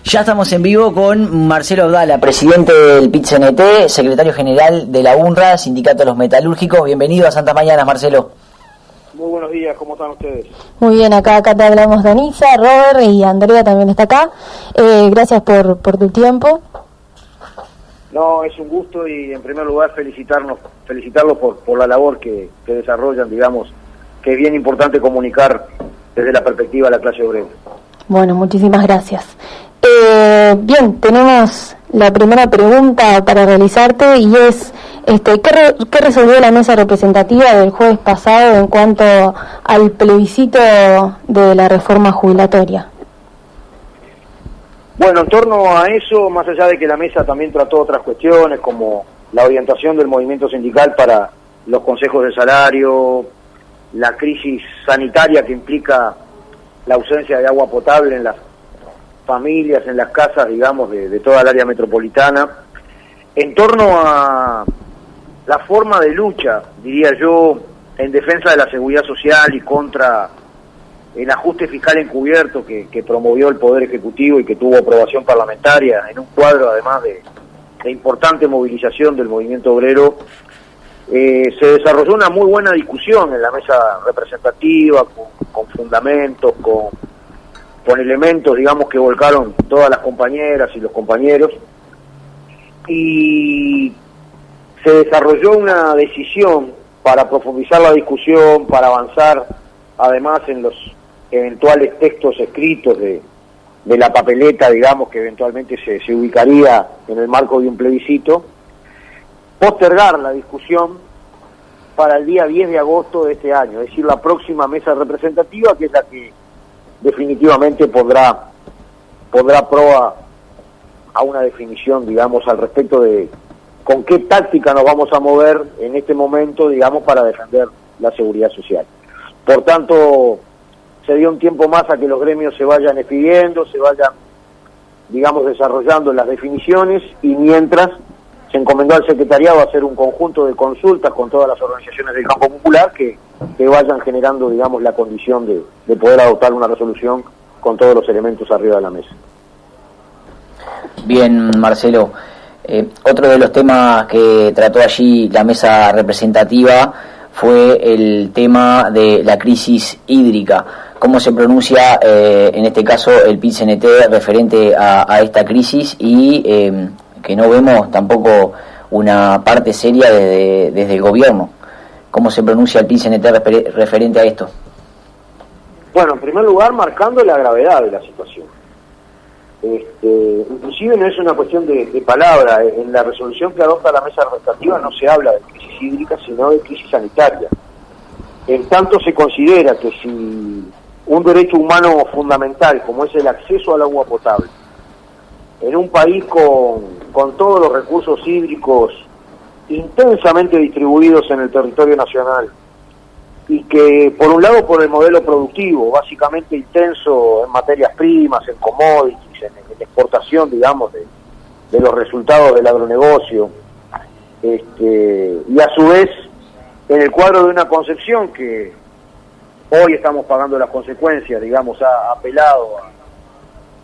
Ya estamos en vivo con Marcelo Abdala, presidente del PIT-CNT, secretario general de la UNRWA, Sindicato de los Metalúrgicos. Bienvenido a Santas Mañanas, Marcelo. Muy buenos días, ¿cómo están ustedes? Muy bien, acá te hablamos de Anisa, Robert y Andrea también está acá. Gracias por tu tiempo. No, es un gusto y en primer lugar felicitarlos por la labor que desarrollan, digamos, que es bien importante comunicar desde la perspectiva de la clase obrera. Bueno, muchísimas gracias. Bien, tenemos la primera pregunta para realizarte y es, ¿qué resolvió la mesa representativa del jueves pasado en cuanto al plebiscito de la reforma jubilatoria? Bueno, en torno a eso, más allá de que la mesa también trató otras cuestiones como la orientación del movimiento sindical para los consejos de salario, la crisis sanitaria que implica la ausencia de agua potable en las familias, en las casas, digamos, de toda el área metropolitana, en torno a la forma de lucha, diría yo, en defensa de la seguridad social y contra el ajuste fiscal encubierto que promovió el Poder Ejecutivo y que tuvo aprobación parlamentaria, en un cuadro además de importante movilización del movimiento obrero, se desarrolló una muy buena discusión en la mesa representativa, con fundamentos, con elementos, digamos, que volcaron todas las compañeras y los compañeros, y se desarrolló una decisión para profundizar la discusión, para avanzar además en los eventuales textos escritos de la papeleta, digamos, que eventualmente se ubicaría en el marco de un plebiscito, postergar la discusión para el día 10 de agosto de este año, es decir, la próxima mesa representativa, que es la que definitivamente pondrá prueba a una definición, digamos, al respecto de con qué táctica nos vamos a mover en este momento, digamos, para defender la seguridad social. Por tanto, se dio un tiempo más a que los gremios se vayan expidiendo, se vayan, digamos, desarrollando las definiciones, y mientras se encomendó al secretariado a hacer un conjunto de consultas con todas las organizaciones del campo popular que vayan generando, digamos, la condición de poder adoptar una resolución con todos los elementos arriba de la mesa. Bien, Marcelo. Otro de los temas que trató allí la mesa representativa fue el tema de la crisis hídrica. ¿Cómo se pronuncia, en este caso, el PIT-CNT referente a esta crisis y que no vemos tampoco una parte seria desde el gobierno? ¿Cómo se pronuncia el PIT-CNT referente a esto? Bueno, en primer lugar, marcando la gravedad de la situación. Inclusive no es una cuestión de palabra. En la resolución que adopta la mesa representativa no se habla de crisis hídrica, sino de crisis sanitaria. En tanto se considera que si un derecho humano fundamental, como es el acceso al agua potable, en un país con todos los recursos hídricos intensamente distribuidos en el territorio nacional, y que por un lado por el modelo productivo, básicamente intenso en materias primas, en commodities, en exportación, digamos, de los resultados del agronegocio, y a su vez en el cuadro de una concepción que hoy estamos pagando las consecuencias, digamos, ha apelado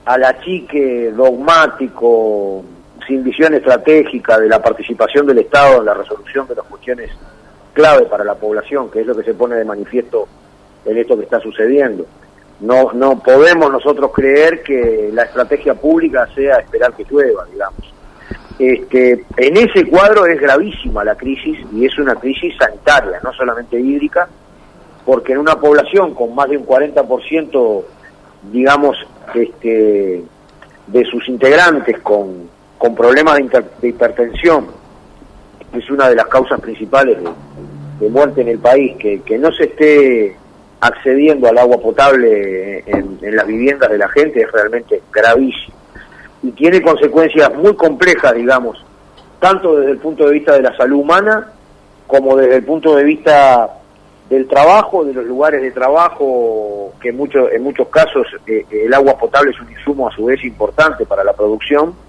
al achique dogmático, sin visión estratégica de la participación del Estado en la resolución de las cuestiones clave para la población, que es lo que se pone de manifiesto en esto que está sucediendo. No podemos nosotros creer que la estrategia pública sea esperar que llueva, digamos. En ese cuadro es gravísima la crisis, y es una crisis sanitaria, no solamente hídrica, porque en una población con más de un 40%, digamos, de sus integrantes con problemas de hipertensión, que es una de las causas principales de muerte en el país, que no se esté accediendo al agua potable en las viviendas de la gente, es realmente gravísimo. Y tiene consecuencias muy complejas, digamos, tanto desde el punto de vista de la salud humana, como desde el punto de vista del trabajo, de los lugares de trabajo, que en muchos casos el agua potable es un insumo a su vez importante para la producción.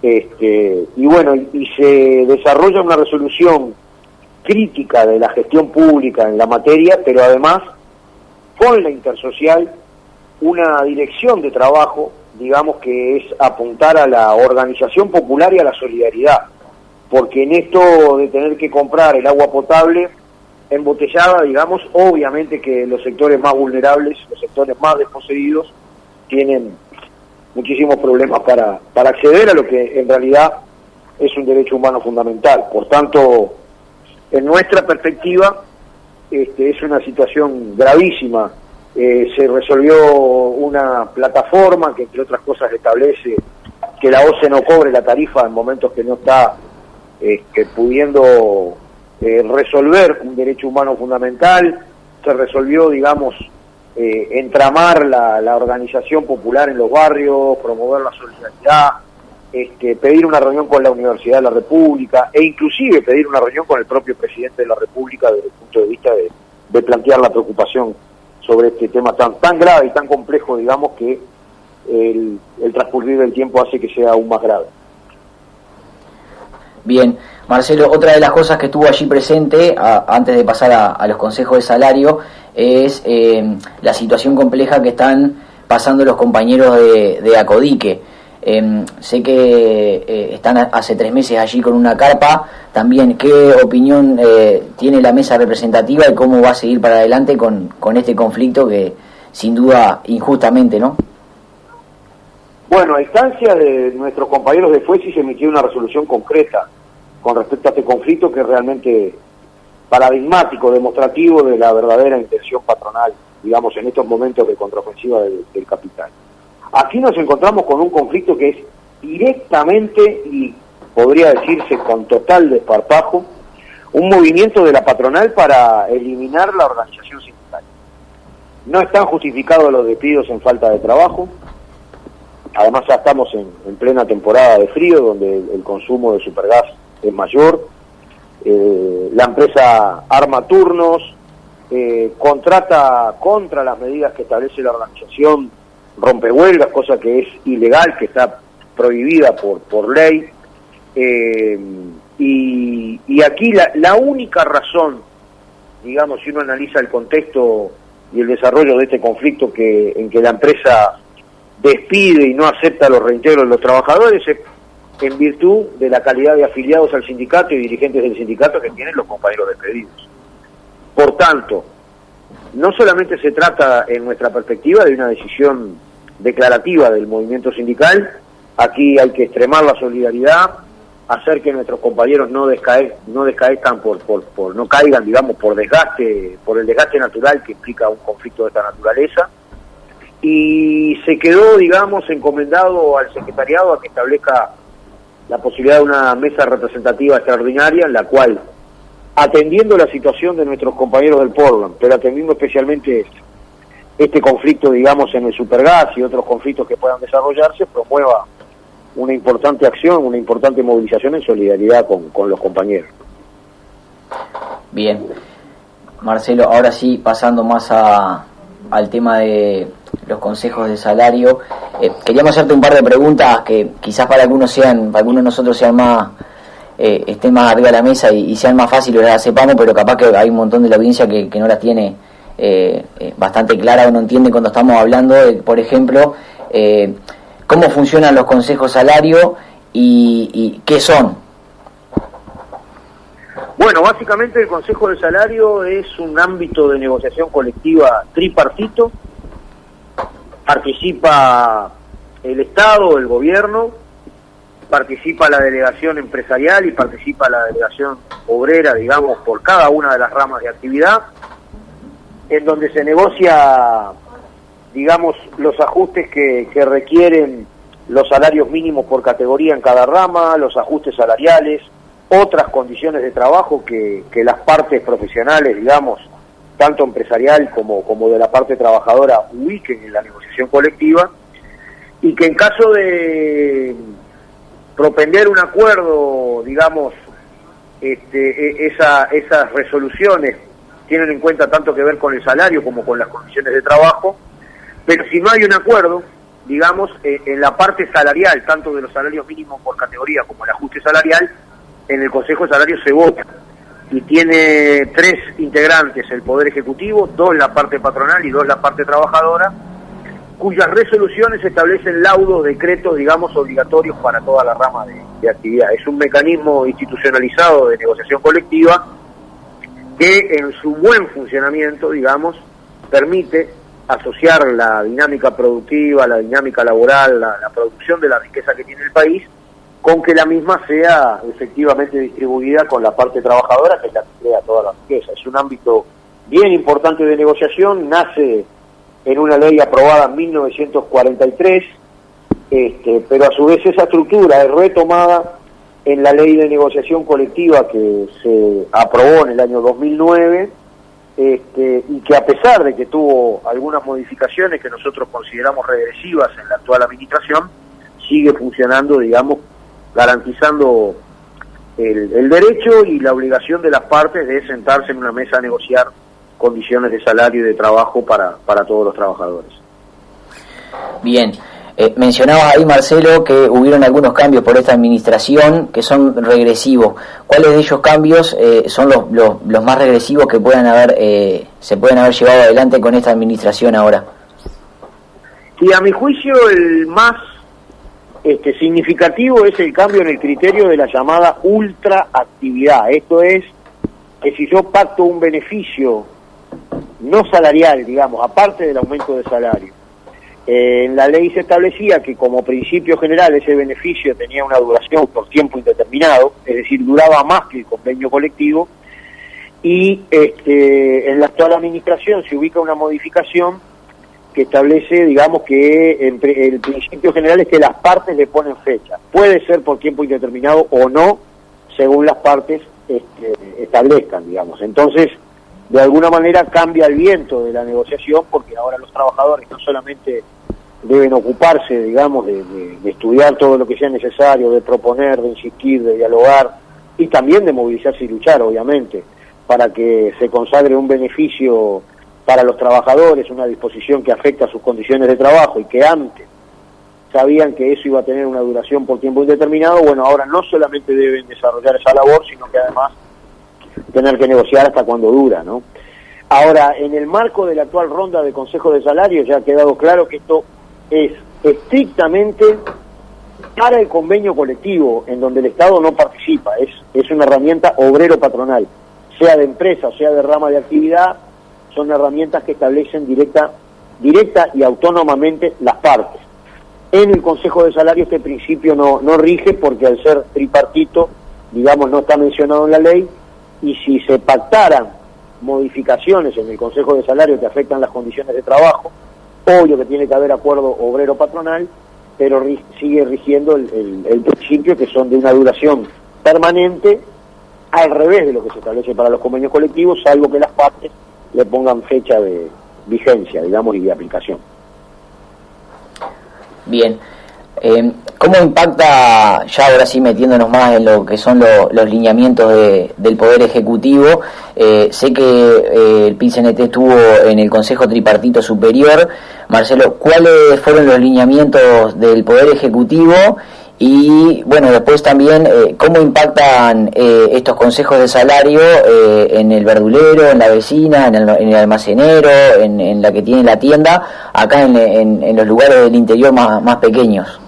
Y bueno, y se desarrolla una resolución crítica de la gestión pública en la materia, pero además con la intersocial una dirección de trabajo digamos que es apuntar a la organización popular y a la solidaridad, porque en esto de tener que comprar el agua potable embotellada, digamos, obviamente que los sectores más vulnerables, los sectores más desposeídos, tienen muchísimos problemas para acceder a lo que en realidad es un derecho humano fundamental. Por tanto, en nuestra perspectiva, es una situación gravísima. Se resolvió una plataforma que, entre otras cosas, establece que la OCE no cobre la tarifa en momentos que no está pudiendo resolver un derecho humano fundamental. Se resolvió, digamos, entramar la organización popular en los barrios, promover la solidaridad, pedir una reunión con la Universidad de la República e inclusive pedir una reunión con el propio presidente de la República desde el punto de vista de plantear la preocupación sobre este tema tan grave y tan complejo, digamos, que el transcurrir del tiempo hace que sea aún más grave. Bien, Marcelo, otra de las cosas que estuvo allí presente, antes de pasar a los consejos de salario, es la situación compleja que están pasando los compañeros de Acodique. Sé que están hace 3 meses allí con una carpa. También, ¿qué opinión tiene la mesa representativa y cómo va a seguir para adelante con este conflicto que, sin duda, injustamente, ¿no? Bueno, a instancia de nuestros compañeros de FUESI se emitió una resolución concreta con respecto a este conflicto que es realmente paradigmático, demostrativo de la verdadera intención patronal, digamos, en estos momentos de contraofensiva del capital. Aquí nos encontramos con un conflicto que es directamente, y podría decirse con total desparpajo, un movimiento de la patronal para eliminar la organización sindical. No están justificados los despidos en falta de trabajo. Además ya estamos en plena temporada de frío, donde el consumo de supergas es mayor. La empresa arma turnos, contrata contra las medidas que establece la organización, rompe huelgas, cosa que es ilegal, que está prohibida por ley. Y aquí la única razón, digamos, si uno analiza el contexto y el desarrollo de este conflicto en que la empresa despide y no acepta los reintegros de los trabajadores, es en virtud de la calidad de afiliados al sindicato y dirigentes del sindicato que tienen los compañeros despedidos. Por tanto, no solamente se trata, en nuestra perspectiva, de una decisión declarativa del movimiento sindical. Aquí hay que extremar la solidaridad, hacer que nuestros compañeros no descaezcan no caigan, digamos, por el desgaste natural que implica un conflicto de esta naturaleza. Y se quedó, digamos, encomendado al secretariado a que establezca la posibilidad de una mesa representativa extraordinaria en la cual, atendiendo la situación de nuestros compañeros del Portland, pero atendiendo especialmente este conflicto, digamos, en el Supergas y otros conflictos que puedan desarrollarse, promueva una importante acción, una importante movilización en solidaridad con los compañeros. Bien, Marcelo, ahora sí, pasando más al tema de los consejos de salario, queríamos hacerte un par de preguntas que quizás para algunos de nosotros sean más, estén más arriba de la mesa y sean más fáciles, las sepamos, pero capaz que hay un montón de la audiencia que no las tiene bastante clara o no entiende cuando estamos hablando de, por ejemplo, cómo funcionan los consejos de salario y qué son. Bueno, básicamente el Consejo de Salario es un ámbito de negociación colectiva tripartito. Participa el Estado, el gobierno, participa la delegación empresarial y participa la delegación obrera, digamos, por cada una de las ramas de actividad, en donde se negocia, digamos, los ajustes que requieren los salarios mínimos por categoría en cada rama, los ajustes salariales, otras condiciones de trabajo que las partes profesionales, digamos, tanto empresarial como de la parte trabajadora, ubiquen en la negociación colectiva, y que en caso de propender un acuerdo, digamos, esas resoluciones tienen en cuenta tanto que ver con el salario como con las condiciones de trabajo, pero si no hay un acuerdo, digamos, en la parte salarial, tanto de los salarios mínimos por categoría como el ajuste salarial, en el Consejo de Salario se vota, y tiene 3 integrantes el Poder Ejecutivo, 2 la parte patronal y 2 la parte trabajadora, cuyas resoluciones establecen laudos, decretos, digamos, obligatorios para toda la rama de actividad. Es un mecanismo institucionalizado de negociación colectiva que en su buen funcionamiento, digamos, permite asociar la dinámica productiva, la dinámica laboral, la producción de la riqueza que tiene el país, con que la misma sea efectivamente distribuida con la parte trabajadora, que es la que crea toda la riqueza. Es un ámbito bien importante de negociación, nace en una ley aprobada en 1943, pero a su vez esa estructura es retomada en la ley de negociación colectiva que se aprobó en el año 2009, y que a pesar de que tuvo algunas modificaciones que nosotros consideramos regresivas en la actual administración, sigue funcionando, digamos, garantizando el derecho y la obligación de las partes de sentarse en una mesa a negociar condiciones de salario y de trabajo para todos los trabajadores. Bien, mencionabas ahí, Marcelo, que hubieron algunos cambios por esta administración que son regresivos. ¿Cuáles de ellos cambios son los más regresivos que se pueden haber llevado adelante con esta administración ahora? Y a mi juicio el más significativo es el cambio en el criterio de la llamada ultraactividad. Esto es que si yo pacto un beneficio no salarial, digamos, aparte del aumento de salario, en la ley se establecía que como principio general ese beneficio tenía una duración por tiempo indeterminado, es decir, duraba más que el convenio colectivo, y en la actual administración se ubica una modificación que establece, digamos, que el principio general es que las partes le ponen fecha. Puede ser por tiempo indeterminado o no, según las partes establezcan, digamos. Entonces, de alguna manera cambia el viento de la negociación, porque ahora los trabajadores no solamente deben ocuparse, digamos, de estudiar todo lo que sea necesario, de proponer, de insistir, de dialogar, y también de movilizarse y luchar, obviamente, para que se consagre un beneficio para los trabajadores, una disposición que afecta a sus condiciones de trabajo y que antes sabían que eso iba a tener una duración por tiempo indeterminado. Bueno, ahora no solamente deben desarrollar esa labor, sino que además tener que negociar hasta cuando dura, ¿no? Ahora, en el marco de la actual ronda de consejos de salario ya ha quedado claro que esto es estrictamente para el convenio colectivo, en donde el Estado no participa, es una herramienta obrero-patronal, sea de empresa o sea de rama de actividad, son herramientas que establecen directa y autónomamente las partes. En el Consejo de Salario este principio no rige, porque al ser tripartito, digamos, no está mencionado en la ley, y si se pactaran modificaciones en el Consejo de Salario que afectan las condiciones de trabajo, obvio que tiene que haber acuerdo obrero-patronal, pero sigue rigiendo el principio, que son de una duración permanente, al revés de lo que se establece para los convenios colectivos, salvo que las partes le pongan fecha de vigencia, digamos, y de aplicación. Bien. ¿Cómo impacta, ya ahora sí metiéndonos más en lo que son los lineamientos del Poder Ejecutivo? Sé que el PIT-CNT estuvo en el Consejo Tripartito Superior. Marcelo, ¿cuáles fueron los lineamientos del Poder Ejecutivo? Y bueno, después también, ¿cómo impactan estos consejos de salario en el verdulero, en la vecina, en el almacenero, en la que tiene la tienda, acá en los lugares del interior más pequeños?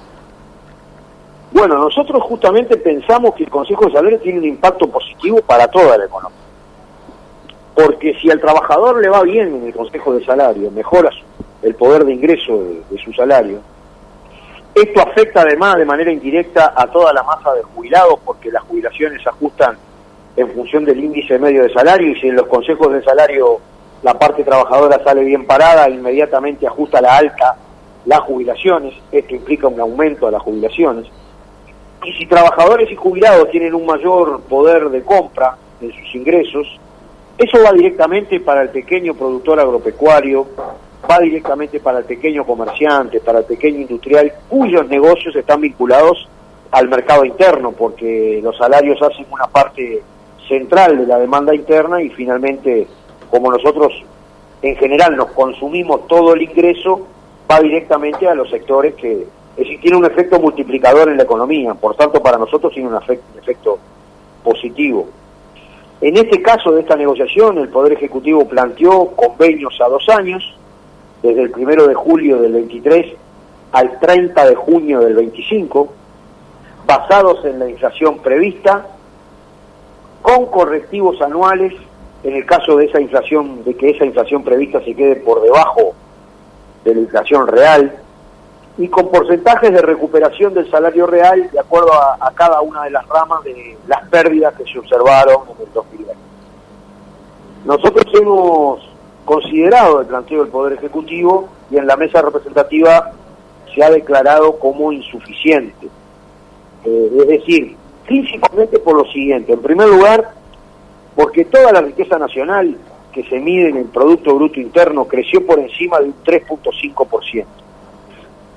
Bueno, nosotros justamente pensamos que el Consejo de Salario tiene un impacto positivo para toda la economía. Porque si al trabajador le va bien en el Consejo de Salario, mejora el poder de ingreso de su salario, esto afecta además de manera indirecta a toda la masa de jubilados, porque las jubilaciones se ajustan en función del índice medio de salario, y si en los consejos de salario la parte trabajadora sale bien parada, inmediatamente ajusta a la alta las jubilaciones. Esto implica un aumento a las jubilaciones. Y si trabajadores y jubilados tienen un mayor poder de compra en sus ingresos, eso va directamente para el pequeño productor agropecuario, va directamente para el pequeño comerciante, para el pequeño industrial, cuyos negocios están vinculados al mercado interno, porque los salarios hacen una parte central de la demanda interna, y finalmente, como nosotros en general nos consumimos todo el ingreso, va directamente a los sectores que, es decir, tiene un efecto multiplicador en la economía. Por tanto, para nosotros tiene un efecto positivo. En este caso de esta negociación, el Poder Ejecutivo planteó convenios a 2 años, desde el 1 de julio del 23 al 30 de junio del 25, basados en la inflación prevista, con correctivos anuales en el caso de esa inflación, de que esa inflación prevista se quede por debajo de la inflación real, y con porcentajes de recuperación del salario real de acuerdo a cada una de las ramas de las pérdidas que se observaron en el 2020. Nosotros hemos considerado el planteo del Poder Ejecutivo y en la mesa representativa se ha declarado como insuficiente. Es decir, principalmente por lo siguiente: en primer lugar, porque toda la riqueza nacional que se mide en el Producto Bruto Interno creció por encima de un 3.5%.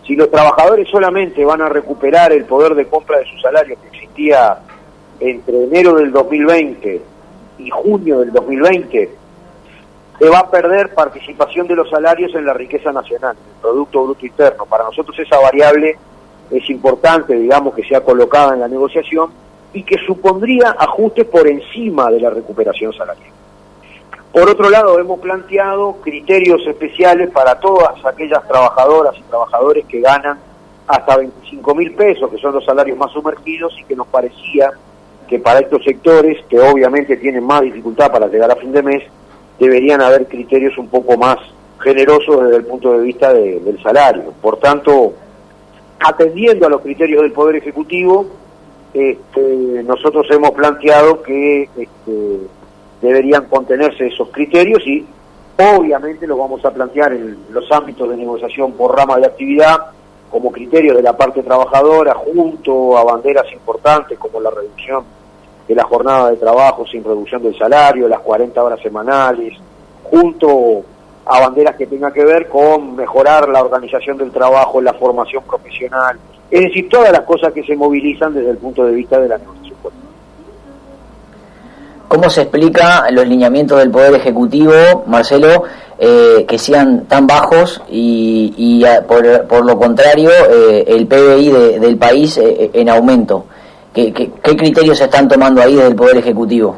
Si los trabajadores solamente van a recuperar el poder de compra de su salario que existía entre enero del 2020 y junio del 2020, se va a perder participación de los salarios en la riqueza nacional, el Producto Bruto Interno. Para nosotros esa variable es importante, digamos, que sea colocada en la negociación y que supondría ajustes por encima de la recuperación salarial. Por otro lado, hemos planteado criterios especiales para todas aquellas trabajadoras y trabajadores que ganan hasta 25.000 pesos, que son los salarios más sumergidos, y que nos parecía que para estos sectores, que obviamente tienen más dificultad para llegar a fin de mes, deberían haber criterios un poco más generosos desde el punto de vista del salario. Por tanto, atendiendo a los criterios del Poder Ejecutivo, nosotros hemos planteado que deberían contenerse esos criterios y obviamente los vamos a plantear en los ámbitos de negociación por rama de actividad como criterios de la parte trabajadora, junto a banderas importantes como la reducción de la jornada de trabajo sin reducción del salario, las 40 horas semanales, junto a banderas que tengan que ver con mejorar la organización del trabajo, la formación profesional, es decir, todas las cosas que se movilizan desde el punto de vista de la negociación. ¿Cómo se explica los lineamientos del Poder Ejecutivo, Marcelo, que sean tan bajos y por lo contrario el PBI del país en aumento? ¿Qué criterios se están tomando ahí desde el Poder Ejecutivo?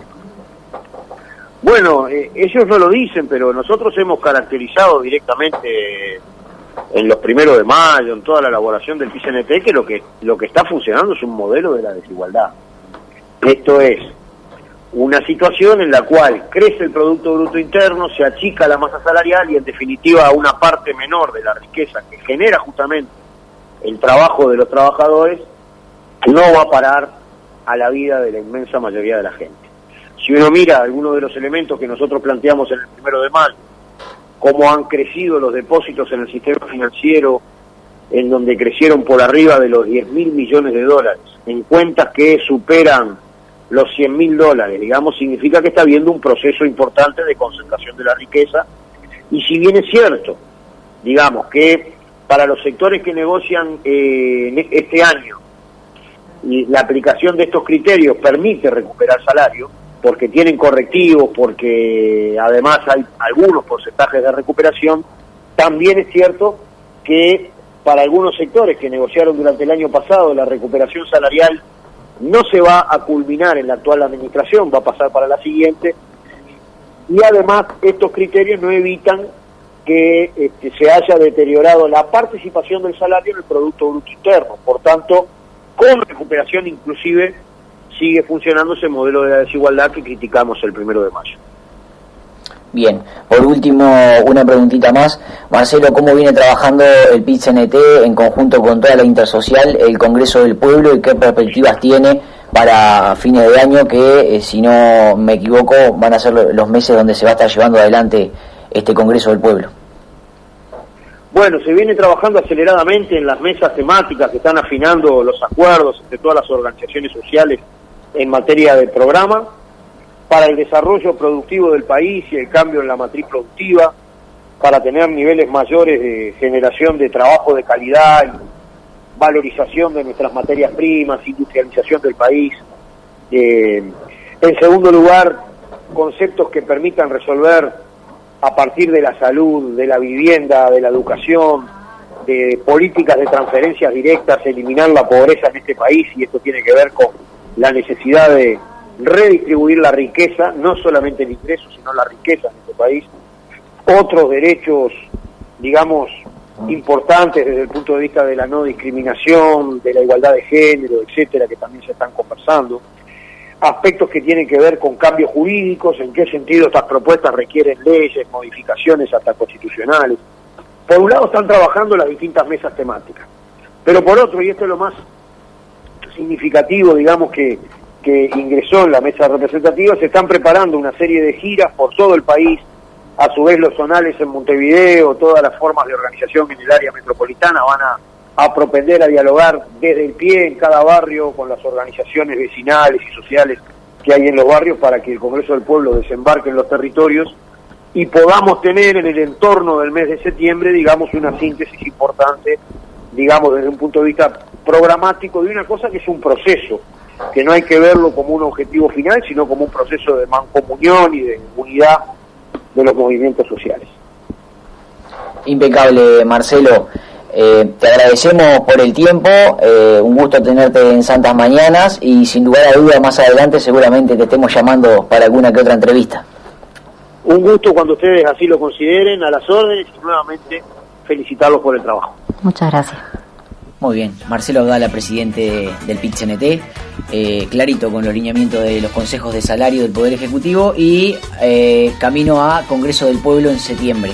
Bueno, ellos no lo dicen, pero nosotros hemos caracterizado directamente en los 1 de mayo, en toda la elaboración del PICNT, que lo que está funcionando es un modelo de la desigualdad. Esto es una situación en la cual crece el Producto Bruto Interno, se achica la masa salarial y en definitiva una parte menor de la riqueza que genera justamente el trabajo de los trabajadores no va a parar a la vida de la inmensa mayoría de la gente. Si uno mira algunos de los elementos que nosotros planteamos en el 1 de mayo, cómo han crecido los depósitos en el sistema financiero, en donde crecieron por arriba de los 10.000 millones de dólares, en cuentas que superan los 100.000 dólares, digamos, significa que está habiendo un proceso importante de concentración de la riqueza. Y si bien es cierto, digamos, que para los sectores que negocian este año, y la aplicación de estos criterios permite recuperar salario, porque tienen correctivos, porque además hay algunos porcentajes de recuperación, también es cierto que para algunos sectores que negociaron durante el año pasado la recuperación salarial no se va a culminar en la actual administración, va a pasar para la siguiente, y además estos criterios no evitan que se haya deteriorado la participación del salario en el Producto Bruto Interno. Por tanto, con recuperación inclusive sigue funcionando ese modelo de la desigualdad que criticamos el 1 de mayo. Bien, por último, una preguntita más. Marcelo, ¿cómo viene trabajando el PIT-CNT en conjunto con toda la Intersocial, el Congreso del Pueblo, y qué perspectivas tiene para fines de año, que si no me equivoco van a ser los meses donde se va a estar llevando adelante este Congreso del Pueblo? Bueno, se viene trabajando aceleradamente en las mesas temáticas que están afinando los acuerdos entre todas las organizaciones sociales en materia de programa para el desarrollo productivo del país y el cambio en la matriz productiva, para tener niveles mayores de generación de trabajo de calidad y valorización de nuestras materias primas, industrialización del país. En segundo lugar, conceptos que permitan resolver a partir de la salud, de la vivienda, de la educación, de políticas de transferencias directas, eliminar la pobreza en este país, y esto tiene que ver con la necesidad de redistribuir la riqueza, no solamente el ingreso, sino la riqueza en este país. Otros derechos digamos, importantes desde el punto de vista de la no discriminación, de la igualdad de género, etcétera, que también se están conversando. Aspectos que tienen que ver con cambios jurídicos, en qué sentido estas propuestas requieren leyes, modificaciones hasta constitucionales. Por un lado están trabajando las distintas mesas temáticas, pero por otro, y esto es lo más significativo, digamos, que ingresó en la mesa representativa, se están preparando una serie de giras por todo el país, a su vez los zonales en Montevideo, todas las formas de organización en el área metropolitana van a propender a dialogar desde el pie en cada barrio con las organizaciones vecinales y sociales que hay en los barrios para que el Congreso del Pueblo desembarque en los territorios y podamos tener en el entorno del mes de septiembre, digamos, una síntesis importante, digamos, desde un punto de vista programático de una cosa que es un proceso, que no hay que verlo como un objetivo final, sino como un proceso de mancomunión y de unidad de los movimientos sociales. Impecable, Marcelo. Te agradecemos por el tiempo, un gusto tenerte en Santas Mañanas y sin lugar a dudas más adelante seguramente te estemos llamando para alguna que otra entrevista. Un gusto cuando ustedes así lo consideren, a las órdenes, y nuevamente felicitarlos por el trabajo. Muchas gracias. Muy bien, Marcelo Abdala, presidente del PIT-CNT, clarito con los lineamientos de los consejos de salario del Poder Ejecutivo y camino a Congreso del Pueblo en septiembre.